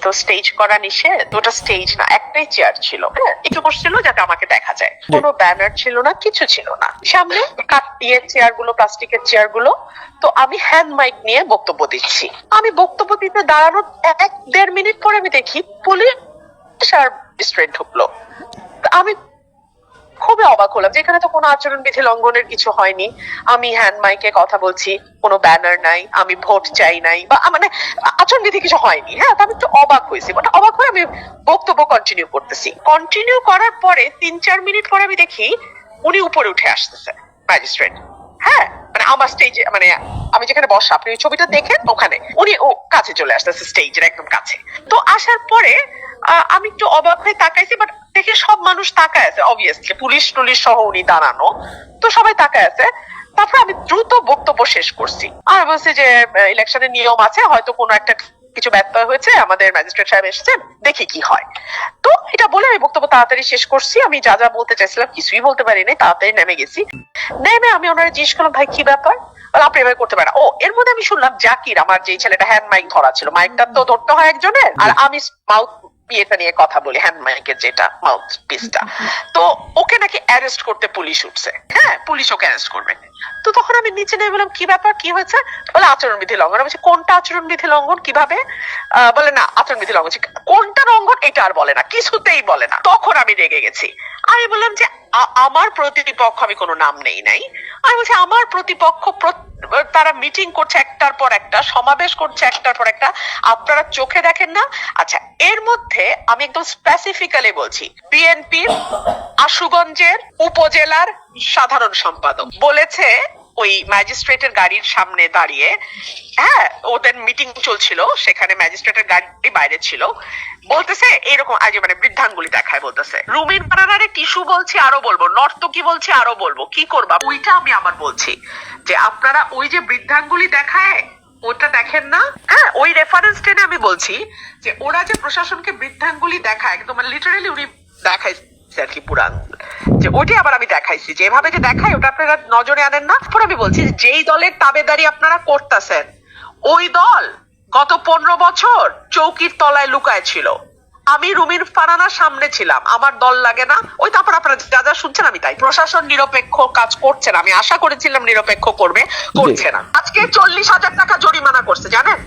তো স্টেজ করা নিষেধ, ওটা স্টেজ না, একটাই চেয়ার ছিল, হ্যাঁ, একটু বসছিল যাতে আমাকে দেখা যায়, কোনো ব্যানার ছিল না, কিছু ছিল না, সামনে চেয়ার গুলো, প্লাস্টিকের চেয়ার গুলো। তো আমি হ্যান্ড মাইক নিয়ে বক্তব্য দিচ্ছি। আমি বক্তব্য দিতে দাঁড়ানোর 1-1.5 মিনিট পরে আমি দেখি পুলিশ আর ম্যাজিস্ট্রেট ঢুকলো। আমি খুবই অবাক হলাম যে এখানে তো কোনো আচরণবিধি লঙ্ঘনের কিছু হয়নি। আমি হ্যান্ড মাইকে কথা বলছি, কোনো ব্যানার নাই, আমি ভোট চাই নাই, বা মানে আচরণবিধি কিছু হয়নি। হ্যাঁ, আমি একটু অবাক হয়েছি, বাট অবাক হয়ে আমি বক্তব্য কন্টিনিউ করতেছি। কন্টিনিউ করার পরে 3-4 মিনিট পরে আমি দেখি উনি উপরে উঠে আসতেছে, ম্যাজিস্ট্রেট। হ্যাঁ, মানে আমার স্টেজে, মানে আমি যেখানে বসা, আপনি ওই ছবিটা দেখেন, ওখানে উনি ও কাছে চলে আসতেছে, স্টেজের একদম কাছে। তো আসার পরে আমি একটু অবাক হয়ে তাকাইছি, বাট দেখে সব মানুষ তাকায় আছে, অবভিয়াসলি পুলিশ টুলিশ সহ উনি দাঁড়ানো, তো সবাই তাকায় আছে। তারপর আমি দ্রুত বক্তব্য শেষ করছি আর বলছি যে ইলেকশনের নিয়ম আছে, হয়তো কোনো একটা কিছু ব্যত্যয় হয়েছে, আমাদের ম্যাজিস্ট্রেট সাহেব এসেছেন, দেখি কি হয়। তো এটা বলে আমি বক্তব্য তাড়াতাড়ি শেষ করছি। আমি যা যা বলতে চাইছিলাম কিছুই বলতে পারিনি, তাড়াতাড়ি নেমে গেছি। নেমে আমি ওনারা জিজ্ঞেস করলাম, ভাই কি ব্যাপার? আপনি এভাবে করতে পারেন। ও, এর মধ্যে আমি শুনলাম জাকির, আমার যে ছেলেটা হ্যান্ড মাইক ধরা ছিল, মাইকটা তো ধরতে হয় একজনের, আর আমি মাউথ এটা নিয়ে কথা বলি, হ্যান্ড মাইকের যেটা মাউথ পিসটা, তো ওকে নাকি অ্যারেস্ট করতে পুলিশ উঠছে। হ্যাঁ, পুলিশ ওকে অ্যারেস্ট করবে। তো তখন আমি নিচে নেমে বললাম, কি ব্যাপার, কি হয়েছে? বলে আচরণবিধি লঙ্ঘন। আমি বলছি, কোনটা আচরণবিধি লঙ্ঘন, কিভাবে? বলে না, আচরণবিধি লঙ্ঘন। কোনটা লঙ্ঘন এটা আর বলে না, কিছুতেই বলে না। তখন আমি রেগে গেছি। আমি বললাম যে আমার প্রতিপক্ষ, আমি কোনো নাম নেই নাই, আমি বলছি আমার প্রতিপক্ষ, তারা মিটিং করছে একটার পর একটা, সমাবেশ করছে একটার পর একটা, আপনারা চোখে দেখেন না? আচ্ছা, এর মধ্যে আমি একদম স্পেসিফিক্যালি বলছি, বিএনপির আশুগঞ্জের উপজেলার সাধারণ সম্পাদক বলেছে ওই ম্যাজিস্ট্রেটের গাড়ির সামনে দাঁড়িয়ে, হ্যাঁ, ওদের মিটিং চলছিল, সেখানে ম্যাজিস্ট্রেটের গাড়ি বাইরে ছিল, বলতেছে এরকম, আজ মানে বৃদ্ধাঙ্গুলি দেখায়, বলতেছে রুমিন বানানারে টিস্যু বলছি আরো বলবো, নর্তকী বলছি আরো বলবো, কি করবা? ওইটা আমি আবার বলছি যে আপনারা ওই যে বৃদ্ধাঙ্গুলি দেখায় ওটা দেখেন না। হ্যাঁ, ওই রেফারেন্স টেনে আমি বলছি যে ওরা যে প্রশাসনকে বৃদ্ধাঙ্গুলি দেখায়, একদম লিটারালি উনি দেখাইছে আর কি পুরা আঙ্গুল, যে ওইটাই আবার আমি দেখাইছি, যেভাবে যে দেখায় ওটা আপনারা নজরে আনেন না। তারপর আমি বলছি যেই দলের তাবেদারি আপনারা করতেছেন, ওই দল গত 15 বছর চৌকির তলায় লুকায় ছিল। আমি রুমিন ফারানার সামনে ছিলাম, আমার দল লাগে না। ওই তারপর আপনারা যা যা শুনছেন আমি তাই। প্রশাসন নিরপেক্ষ কাজ করছে না, আমি আশা করেছিলাম নিরপেক্ষ করবে, করছে না। আজকে 40,000 টাকা জরিমানা করছে, জানেন?